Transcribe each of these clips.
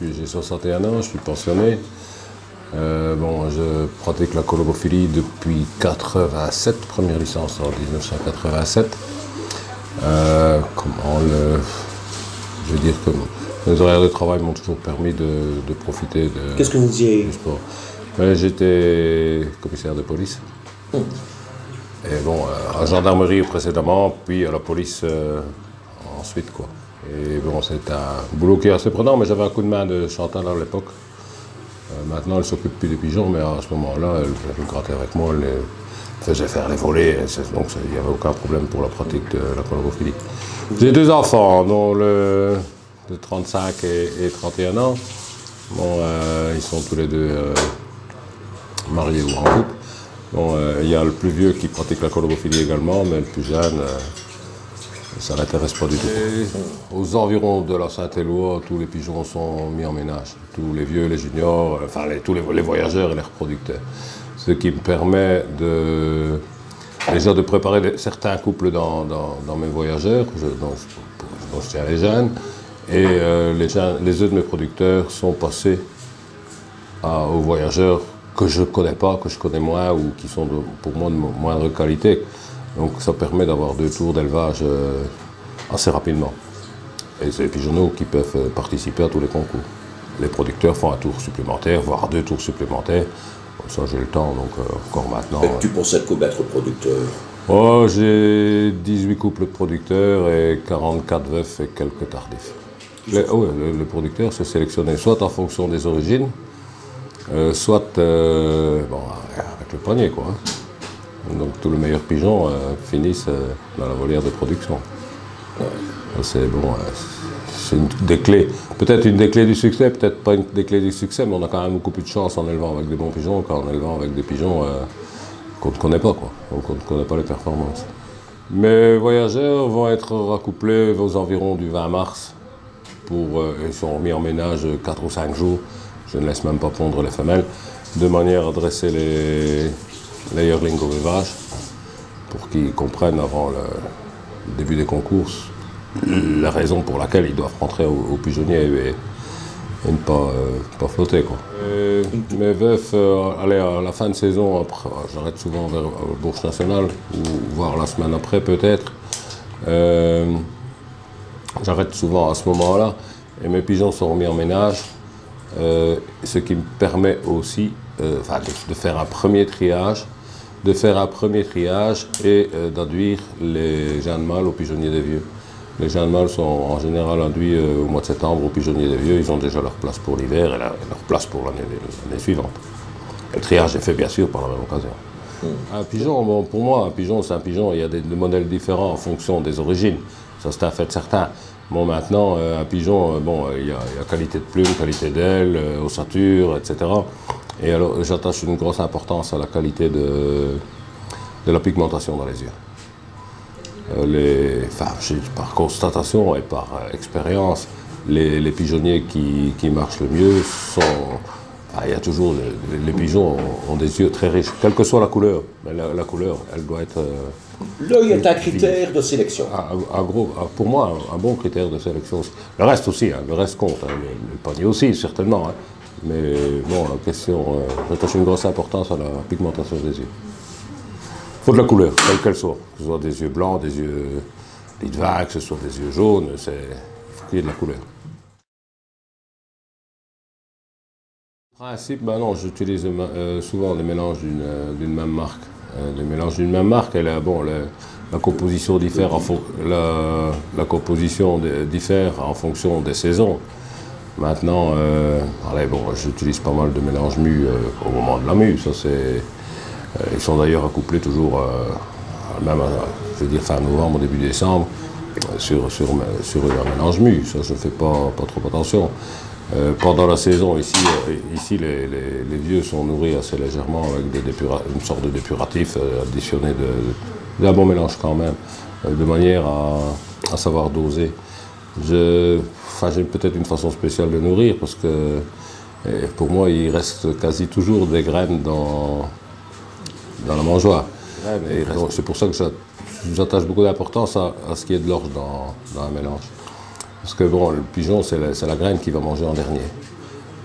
J'ai 61 ans, je suis pensionné. Je pratique la colobophilie depuis 87, première licence en 1987. Je veux dire que mes horaires de travail m'ont toujours permis de profiter Qu'est-ce que vous faisiez du sport. J'étais commissaire de police. Et à la gendarmerie précédemment, puis à la police ensuite, quoi. Et c'est un boulot qui est assez prenant, mais j'avais un coup de main de Chantal à l'époque. Maintenant, elle s'occupe plus des pigeons, mais à ce moment-là, elle grattait avec moi, elle faisait faire les volets, donc il n'y avait aucun problème pour la pratique de la colobophilie. J'ai deux enfants, dont le de 35 et 31 ans. Ils sont tous les deux mariés ou en couple. Il y a le plus vieux qui pratique la colobophilie également, mais le plus jeune, ça ne l'intéresse pas du tout. Et aux environs de la Saint-Éloi, tous les pigeons sont mis en ménage. Tous les vieux, les juniors, tous les voyageurs et les reproducteurs. Ce qui me permet déjà de préparer certains couples dans mes voyageurs, dont je tiens les jeunes. Et les œufs de mes producteurs sont passés aux voyageurs que je ne connais pas, que je connais moins ou qui sont pour moi de moindre qualité. Donc ça permet d'avoir 2 tours d'élevage assez rapidement. Et c'est les pigeonneaux qui peuvent participer à tous les concours. Les producteurs font un tour supplémentaire, voire 2 tours supplémentaires. Comme ça j'ai le temps, donc encore maintenant. Et tu possèdes combien de producteurs? J'ai 18 couples de producteurs et 44 veufs et quelques tardifs. Le producteur se sélectionnait soit en fonction des origines, soit avec le poignet, quoi. Donc tous les meilleurs pigeons finissent dans la volière de production. C'est une des clés, peut-être une des clés du succès, peut-être pas une des clés du succès, mais on a quand même beaucoup plus de chance en élevant avec des bons pigeons qu'en élevant avec des pigeons qu'on ne connaît pas, quoi. Donc on ne connaît pas les performances. Mes voyageurs vont être racouplés aux environs du 20 mars. Ils sont mis en ménage 4 ou 5 jours. Je ne laisse même pas pondre les femelles, de manière à dresser les yearlings au veuvage, pour qu'ils comprennent avant le début des concours la raison pour laquelle ils doivent rentrer au pigeonnier et ne pas flotter, quoi. Mes veufs, à la fin de saison, j'arrête souvent vers Bourse Nationale, ou voire la semaine après peut-être. J'arrête souvent à ce moment-là, et mes pigeons sont remis en ménage, ce qui me permet aussi de faire un premier triage, et d'induire les jeunes mâles au pigeonnier des vieux. Les jeunes mâles sont en général induits au mois de septembre au pigeonnier des vieux. Ils ont déjà leur place pour l'hiver et leur place pour l'année suivante. Et le triage est fait bien sûr par la même occasion. Un pigeon, pour moi, un pigeon, c'est un pigeon. Il y a des modèles différents en fonction des origines. Ça, c'est un fait certain. Maintenant, un pigeon, il y a qualité de plume, qualité d'aile, ossature, etc. Et alors, j'attache une grosse importance à la qualité de la pigmentation dans les yeux. Par constatation et par expérience, les pigeonniers qui marchent le mieux sont... il y a toujours... Les pigeons ont des yeux très riches, quelle que soit la couleur. Mais la couleur, elle doit être... L'œil est un critère de sélection. Pour moi, un bon critère de sélection. Le reste aussi, le reste compte. Le panier aussi, certainement. Mais la question... j'attache une grosse importance à la pigmentation des yeux. Il faut de la couleur, quelle qu'elle soit. Que ce soit des yeux blancs, des yeux lit de vin, que ce soit des yeux jaunes, il faut qu'il y ait de la couleur. En principe, j'utilise souvent des mélanges d'une même marque. Les mélanges d'une même marque, la composition diffère en fonction des saisons. Maintenant, j'utilise pas mal de mélanges mûs au moment de la mue. Ils sont d'ailleurs accouplés toujours, fin novembre, début décembre, sur un mélange mû. Ça, je ne fais pas trop attention. Pendant la saison, ici les vieux sont nourris assez légèrement avec une sorte de dépuratif additionné d'un bon mélange quand même, de manière à savoir doser. J'ai peut-être une façon spéciale de nourrir, parce que pour moi, il reste quasi toujours des graines dans la mangeoire. C'est pour ça que j'attache beaucoup d'importance à ce qui est de l'orge dans un mélange. Parce que bon, le pigeon, c'est la graine qui va manger en dernier.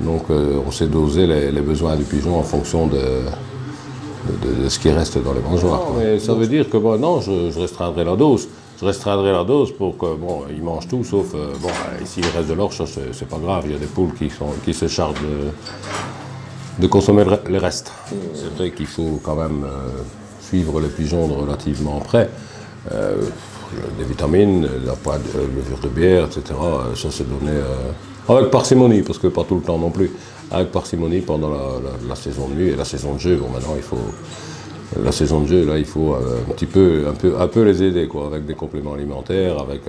Donc on sait doser les besoins du pigeon en fonction de ce qui reste dans les mangeoires. Mais ça veut dire que bon, non, je restreindrai la dose. Je restreindrai la dose pour que bon, ils mangent tout, sauf bon, s'il reste de l'orge, c'est pas grave. Il y a des poules qui se chargent de consommer le reste. C'est vrai qu'il faut quand même suivre les pigeons de relativement près. Des vitamines, la pointe, levure de bière, etc. Ça c'est donné avec parcimonie, parce que pas tout le temps non plus. Avec parcimonie pendant la saison de nuit et la saison de jeu. Bon, maintenant il faut la saison de jeu, là il faut un peu les aider, quoi, avec des compléments alimentaires, avec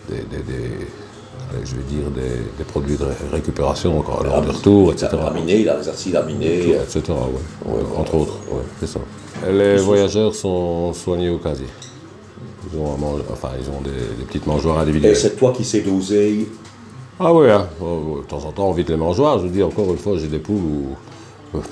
je vais dire des produits de récupération, lors de retour, etc. Les acides aminés, etc. Ouais. Entre autres, ouais, c'est ça. Les voyageurs sont soignés au casier. Ils ont des petites mangeoires individuelles. et c'est toi qui sais doser. Ah oui, hein. De temps en temps on vide les mangeoires. Je vous dis encore une fois, j'ai des poules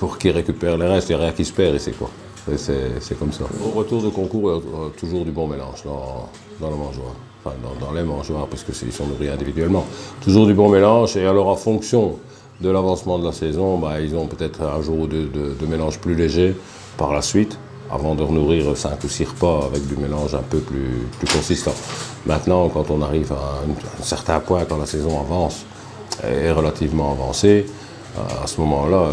pour qu'ils récupèrent les restes, il n'y a rien qui se perd ici, quoi. C'est comme ça. Au retour de concours, il y a toujours du bon mélange dans la mangeoire. Enfin, dans les mangeoires, puisque ils sont nourris individuellement. Toujours du bon mélange, et alors en fonction de l'avancement de la saison, bah, ils ont peut-être un jour ou deux de mélange plus léger par la suite, avant de renourrir 5 ou 6 repas avec du mélange un peu plus consistant. Maintenant, quand on arrive à un certain point, quand la saison avance, est relativement avancée, à ce moment-là,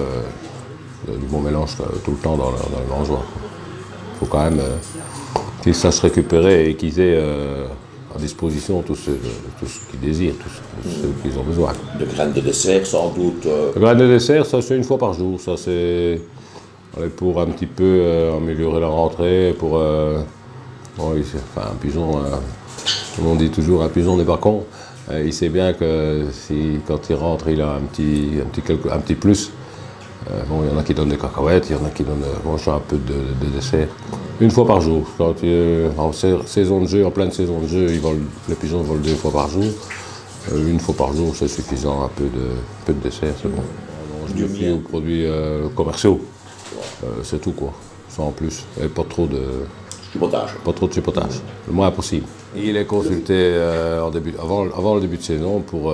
il y a du bon mélange tout le temps dans les mangeoires. Il faut quand même qu'ils sachent récupérer et qu'ils aient à disposition tout ce qu'ils désirent, tout ce qu'ils ont besoin. De graines de dessert, sans doute. Les graines de dessert, ça c'est une fois par jour. Ça c'est pour un petit peu améliorer la rentrée, pour un pigeon, comme on dit toujours, un pigeon n'est pas con. Il sait bien que quand il rentre, il a un petit plus. Bon, il y en a qui donnent des cacahuètes, il y en a qui donnent un peu de dessert. Une fois par jour. Quand en saison de jeu, en pleine saison de jeu, les pigeons volent 2 fois par jour. Une fois par jour, c'est suffisant, un peu de dessert, c'est bon. Je me fie aux produits commerciaux. C'est tout, quoi. Sans plus. Et pas trop de Chipotage. Pas trop de chipotage. Le moins possible. Il est consulté avant le début de saison pour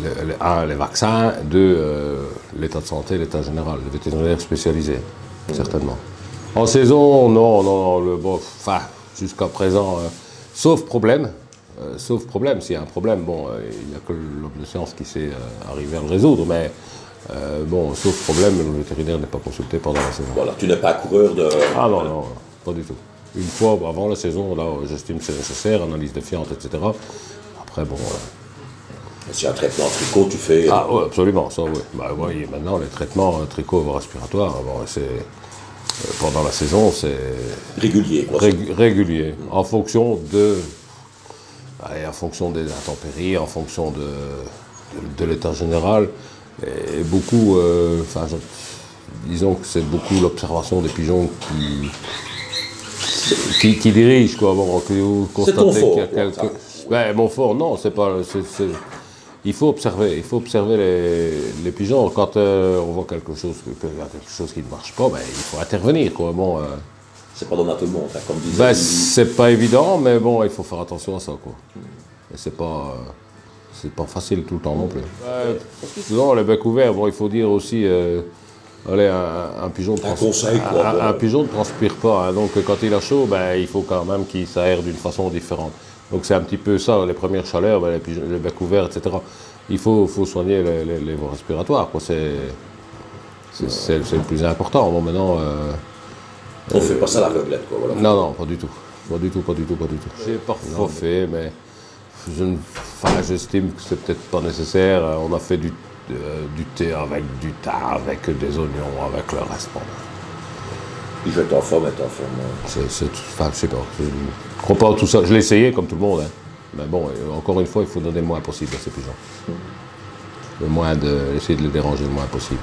les vaccins, l'état de santé, l'état général, le vétérinaire spécialisé, certainement. En saison, non, jusqu'à présent, sauf problème, s'il y a un problème, bon, il n'y a que l'homme de science qui sait arriver à le résoudre, mais sauf problème, le vétérinaire n'est pas consulté pendant la saison. Voilà, tu n'es pas coureur de... Ah non, pas du tout. Une fois avant la saison, là, j'estime que c'est nécessaire, analyse de fientes, etc. Après, bon... Si un traitement tricot, tu fais... Ah oui, absolument, ça oui. Bah, oui, maintenant, les traitements tricot-respiratoires, pendant la saison, c'est... Régulier, quoi. Régulier, en fonction des intempéries, en fonction de l'état général. Et beaucoup, disons que c'est beaucoup l'observation des pigeons qui dirige, quoi. Bon, c'est ton fort, qu'il y a quelques... mon fort, non, c'est pas... Il faut observer les pigeons. Quand on voit quelque chose qui ne marche pas, il faut intervenir, quoi. Bon, c'est pas donné à tout le monde, hein, comme disait... c'est pas évident, mais bon, il faut faire attention à ça, quoi. Et c'est pas facile tout le temps non plus. Souvent, les becs ouverts, il faut dire aussi... un pigeon un pigeon ne transpire pas, hein, donc quand il a chaud, il faut quand même qu'il s'aère d'une façon différente. Donc c'est un petit peu ça, les premières chaleurs, les becs ouverts, etc. Il faut soigner les voies respiratoires, quoi. C'est le plus important. Bon, maintenant... on ne fait pas ça à l'aveuglette, quoi. Voilà. Non, pas du tout. Pas du tout. J'ai parfois fait, mais j'estime que c'est peut-être pas nécessaire. On a fait du thé avec du thym, avec des oignons, avec le reste. Il veut être en forme, je sais pas. Je crois pas à tout ça. Je l'ai essayé comme tout le monde. Hein. Mais bon, encore une fois, il faut donner le moins possible à ces pigeons. Essayer de les déranger le moins possible.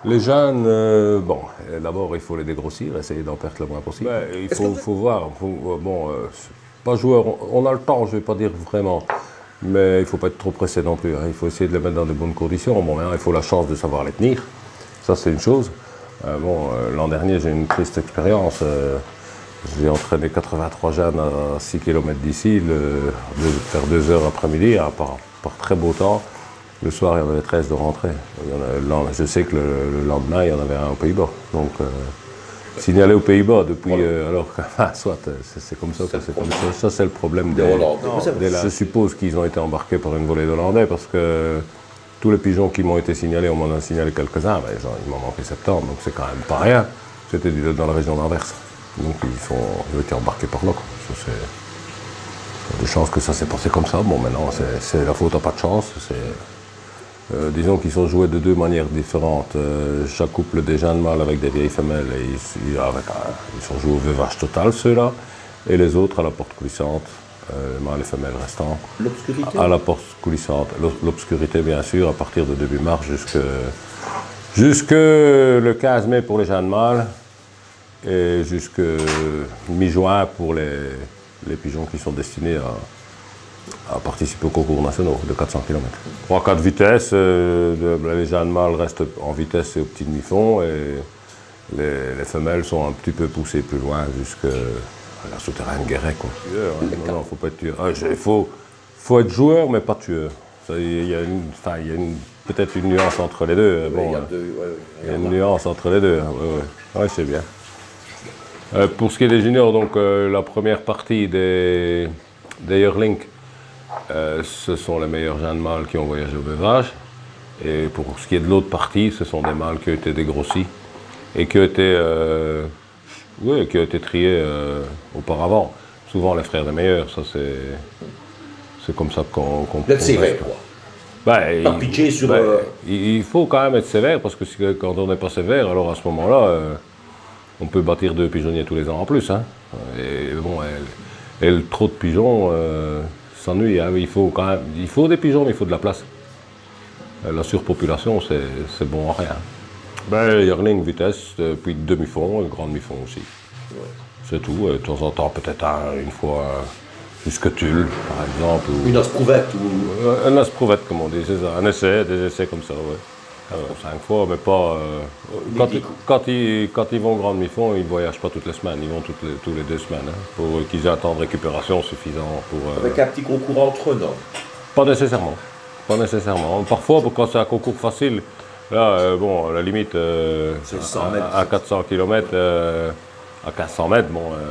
Les jeunes, d'abord il faut les dégrossir, essayer d'en perdre le moins possible. Il faut voir, pas joueur, on a le temps, je ne vais pas dire vraiment, mais il ne faut pas être trop pressé non plus. Hein. Il faut essayer de les mettre dans de bonnes conditions. Bon, il faut la chance de savoir les tenir, ça c'est une chose. L'an dernier, j'ai eu une triste expérience. J'ai entraîné 83 jeunes à 6 km d'ici, faire 2 heures après-midi, par très beau temps. Le soir, il y en avait 13 de rentrée. Je sais que le lendemain, il y en avait un aux Pays-Bas. Donc, signaler aux Pays-Bas depuis, alors que, soit, c'est comme ça que c'est comme ça. Ça, c'est le problème des Hollandais. Je suppose qu'ils ont été embarqués par une volée d'Hollandais parce que tous les pigeons qui m'ont été signalés, on m'en a signalé quelques-uns, mais il m'en manquait 70, donc c'est quand même pas rien. C'était dans la région d'Anvers. Donc ils ont été embarqués par là. Il y a des chances que ça s'est passé comme ça. Bon, maintenant, c'est la faute à pas de chance. Disons qu'ils sont joués de 2 manières différentes. Chaque couple des jeunes mâles avec des vieilles femelles, ils sont joués au veuvage total, ceux-là. Et les autres à la porte coulissante, mâles et femelles restants. L'obscurité? À la porte coulissante. L'obscurité, bien sûr, à partir de début mars jusque le 15 mai pour les jeunes mâles. Et jusque mi-juin pour les pigeons qui sont destinés à participer aux concours nationaux de 400 km. 3-4 vitesses, les jeunes mâles restent en vitesse et au petit demi-fond et les femelles sont un petit peu poussées plus loin jusqu'à la souterraine Guéret. Non, faut pas être tueur. Il faut être joueur mais pas tueur. Il y a peut-être une nuance entre les deux. Il y a une nuance entre les deux. Oui, c'est bien. Pour ce qui est des juniors, donc la première partie des yearlings, ce sont les meilleurs jeunes mâles qui ont voyagé au veuvage. Et pour ce qui est de l'autre partie, ce sont des mâles qui ont été dégrossis et qui ont été triés auparavant. Souvent les frères des meilleurs, ça c'est comme ça qu'on Vous êtes sévère, quoi. Il faut quand même être sévère parce que quand on n'est pas sévère, alors à ce moment-là, on peut bâtir 2 pigeonniers tous les ans en plus. Hein. Et le trop de pigeons s'ennuie. Hein. Il faut des pigeons, mais il faut de la place. La surpopulation, c'est bon à rien. Yearling, vitesse, puis demi-fond, grand demi-fond aussi. Ouais. C'est tout. De temps en temps, peut-être une fois jusque Tulle, par exemple. Une asprouvette un asprouvette, comme on dit, c'est ça. Un essai, des essais comme ça, ouais. 5 fois, mais pas. Quand ils vont grand demi-fond, ils ne voyagent pas toutes les semaines, ils vont tous les 2 semaines, hein, pour qu'ils aient un temps de récupération suffisant pour. Avec un petit concours entre eux, non? Pas nécessairement. Pas nécessairement. Parfois, quand c'est un concours facile, là, à la limite, à 400 km, à 1500 mètres,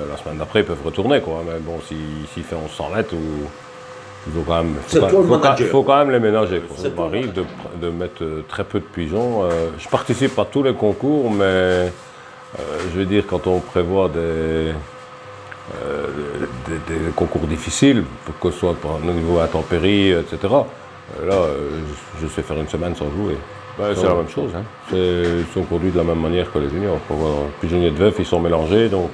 la semaine d'après, ils peuvent retourner, quoi. Mais bon, s'il fait 1100 mètres, il faut quand même les ménager. Ça m'arrive de mettre très peu de pigeons. Je participe à tous les concours, mais je veux dire, quand on prévoit des concours difficiles, que ce soit au niveau intempéries, etc., là, je sais faire une semaine sans jouer. C'est la même chose. Hein. Ils sont conduits de la même manière que les juniors. Les pigeonniers de veuf, ils sont mélangés, donc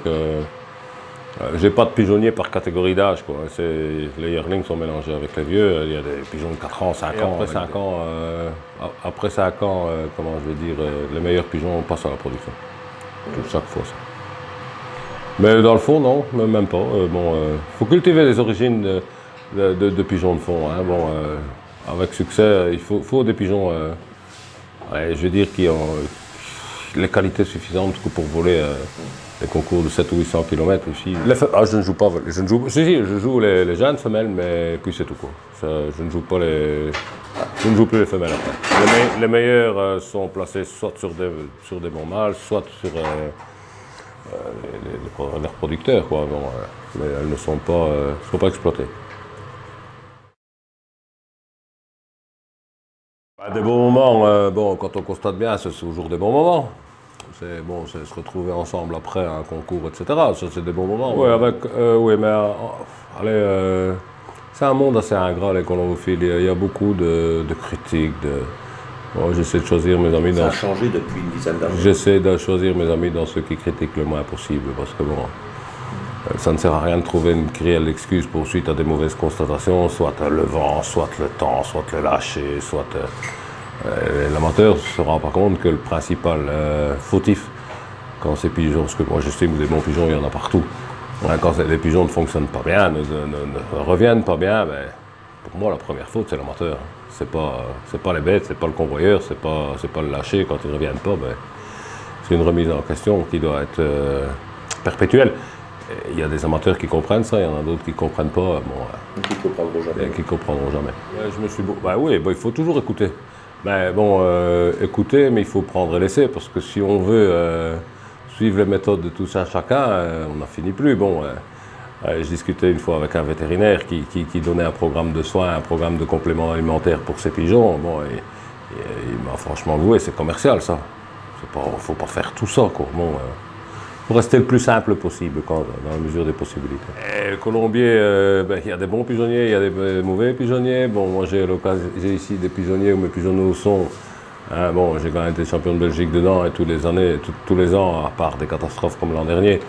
j'ai pas de pigeonniers par catégorie d'âge. Les yearlings sont mélangés avec les vieux. Il y a des pigeons de 4 ans, 5 ans. Après 5 ans, comment je veux dire, les meilleurs pigeons passent à la production. Chaque fois ça. Mais dans le fond, non, même pas. Faut cultiver les origines de pigeons de fond. Hein. Avec succès, il faut des pigeons, je veux dire, qui ont les qualités suffisantes pour voler les concours de 700 ou 800 km aussi. Je ne joue pas. Je joue les jeunes femelles, mais puis c'est tout, quoi. Je ne joue plus les femelles après. Les meilleurs sont placés soit sur des bons mâles, soit sur les reproducteurs, quoi. Mais elles ne sont pas exploitées. Des bons moments, quand on constate bien, c'est toujours des bons moments. C'est se retrouver ensemble après un concours, etc. Ça, c'est des bons moments. Oui, mais c'est un monde assez ingrat, les colombophiles. Il y a beaucoup de critiques. J'essaie de choisir mes amis. Ça a changé depuis une dizaine d'années. J'essaie de choisir mes amis dans ceux qui critiquent le moins possible, parce que ça ne sert à rien de trouver une réelle excuse pour suite à des mauvaises constatations, soit le vent, soit le temps, soit le lâcher, soit... L'amateur ne se rend pas compte que le principal fautif, quand ces pigeons, parce que moi j'estime que des bons pigeons, il y en a partout, quand les pigeons ne fonctionnent pas bien, ne reviennent pas bien, pour moi la première faute c'est l'amateur. C'est pas les bêtes, c'est pas le convoyeur, c'est pas le lâcher quand ils ne reviennent pas. c'est une remise en question qui doit être perpétuelle. Et il y a des amateurs qui comprennent ça, il y en a d'autres qui ne comprennent pas. Bon, qui ne comprendront jamais. Qui comprendront jamais. Je me suis oui, il faut toujours écouter. Mais bon, écouter, mais il faut prendre et laisser, parce que si on veut suivre les méthodes de tout ça chacun, on n'en finit plus. Bon, je discutais une fois avec un vétérinaire qui donnait un programme de soins, un programme de compléments alimentaires pour ses pigeons. Bon, il m'a franchement avoué, c'est commercial ça. Il ne faut pas faire tout ça, quoi. Bon, faut rester le plus simple possible, dans la mesure des possibilités. Et le colombier, il y a des bons pigeonniers, il y a des mauvais pigeonniers. Bon, moi j'ai ici des pigeonniers où mes pigeonneaux sont. Hein, bon, j'ai quand même été champion de Belgique dedans et tous les ans, à part des catastrophes comme l'an dernier,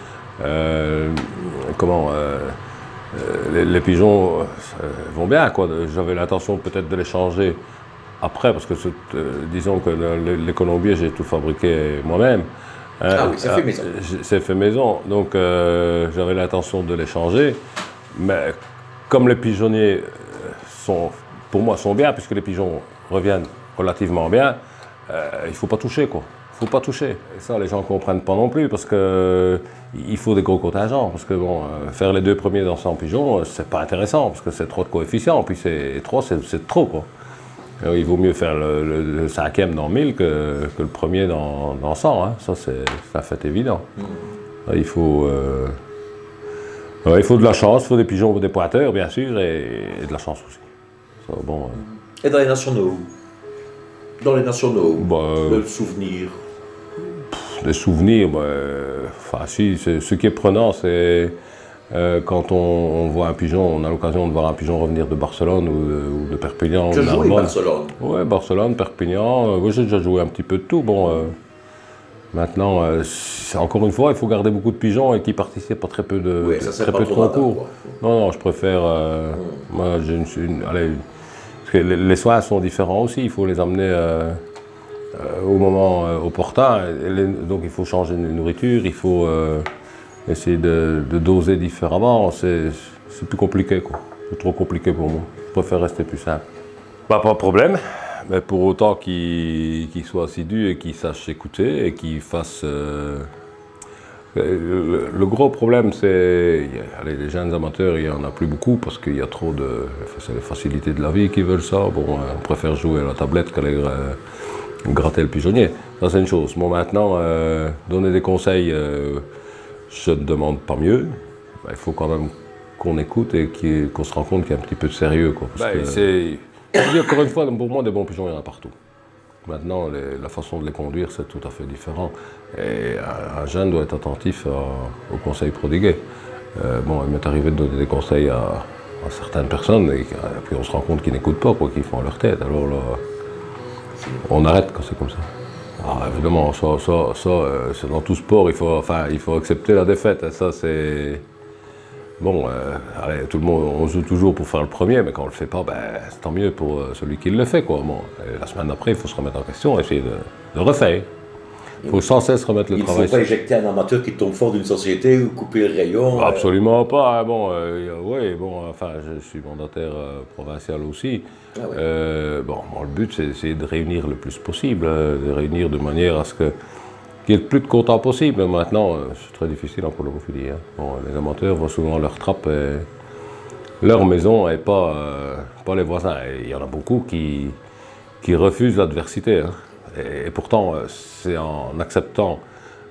les pigeons vont bien, quoi. J'avais l'intention peut-être de les changer après, parce que disons que les colombiers, j'ai tout fabriqué moi-même. Ah oui, c'est fait maison. C'est fait maison, donc j'avais l'intention de les changer, mais comme les pigeonniers pour moi, sont bien, puisque les pigeons reviennent relativement bien, il ne faut pas toucher, quoi. Il ne faut pas toucher. Et ça, les gens ne comprennent pas non plus, parce qu'il faut des gros contingents, parce que bon, faire les 2 premiers dans 100 pigeons, c'est pas intéressant, parce que c'est trop de coefficients, puis 3, c'est trop, quoi. Il vaut mieux faire le 5e dans 1000 que le premier dans 100. Hein. Ça, c'est un fait évident. Il faut de la chance, il faut des pigeons, des pointeurs, bien sûr, et de la chance aussi. Ça, bon, Et dans les nationaux? Dans les nationaux, le souvenir? Des souvenirs, si, ce qui est prenant, c'est quand on voit un pigeon, on a l'occasion de voir un pigeon revenir de Barcelone ou de Perpignan. Tu as joué à Barcelone? Oui, Barcelone, Perpignan. J'ai déjà joué un petit peu de tout. Bon, maintenant, encore une fois, il faut garder beaucoup de pigeons et qui participent à très peu de, concours. Non, je préfère. Moi, parce que les soins sont différents aussi. Il faut les amener au moment opportun. Donc, il faut changer de nourriture. Il faut essayer de doser différemment, c'est plus compliqué, quoi. C'est trop compliqué pour moi. Je préfère rester plus simple. Pas de problème, mais pour autant qu'il soit assidu et qu'il sache écouter et qu'il fasse... Le gros problème, c'est... Les jeunes amateurs, il n'y en a plus beaucoup parce qu'il y a trop de... C'est les facilités de la vie qui veulent ça. Bon, on préfère jouer à la tablette qu'aller gratter le pigeonnier. Ça, c'est une chose. Bon, maintenant, donner des conseils... je ne demande pas mieux, il faut quand même qu'on écoute et qu'on se rend compte qu'il y a un petit peu de sérieux, quoi. Encore une fois, pour moi, des bons pigeons, il y en a partout. Maintenant, la façon de les conduire, c'est tout à fait différent. Et un jeune doit être attentif aux conseils prodigués. Il m'est arrivé de donner des conseils à certaines personnes, et puis on se rend compte qu'ils n'écoutent pas, quoi, qu'ils font à leur tête. Alors là, on arrête quand c'est comme ça. Ah, évidemment, c'est dans tout sport, il faut accepter la défaite. Ça, c'est... Bon, tout le monde, on joue toujours pour faire le premier, mais quand on ne le fait pas, c'est tant mieux pour celui qui le fait, quoi. Bon, la semaine d'après, il faut se remettre en question, essayer de refaire. Il faut sans cesse remettre le travail. Il ne faut pas éjecter un amateur qui tombe fort d'une société ou couper le rayon. Absolument pas. Je suis mandataire provincial aussi. Ah oui. Le but, c'est d'essayer de réunir le plus possible, de réunir de manière à ce qu'il y ait le plus de contents possible. Maintenant, c'est très difficile en colomophilie. Hein. Bon, les amateurs voient souvent leur trappe et leur maison et pas les voisins. Et il y en a beaucoup qui refusent l'adversité. Hein. Et pourtant, c'est en acceptant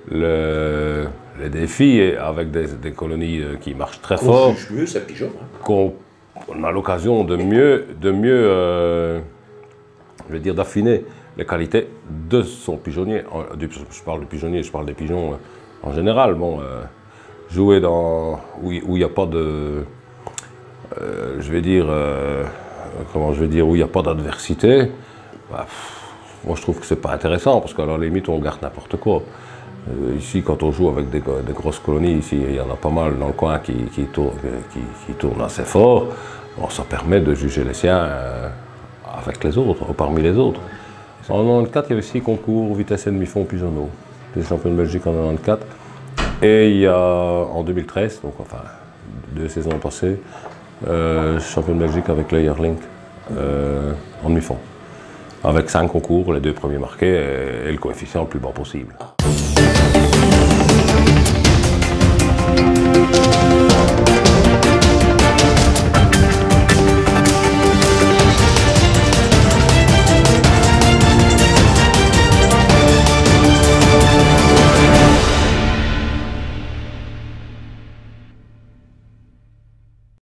les défis et avec des colonies qui marchent très fort qu'on juge mieux ces pigeons. Hein. Qu'on a l'occasion de mieux d'affiner les qualités de son pigeonnier. Je parle de pigeonnier, je parle des pigeons en général. Bon, jouer où il n'y a pas de... où il n'y a pas d'adversité, moi je trouve que c'est pas intéressant, parce qu'à la limite on garde n'importe quoi. Ici, quand on joue avec des grosses colonies, ici il y en a pas mal dans le coin qui tournent assez fort, bon, ça permet de juger les siens avec les autres, parmi les autres. En 94, il y avait 6 concours vitesse et demi-fond pigeonneau. J'étais champion de Belgique en 94. Et il y a en 2013, donc 2 saisons passées, champion de Belgique avec le Yearling en demi-fond. Avec 5 concours, les 2 premiers marqués et le coefficient le plus bas possible.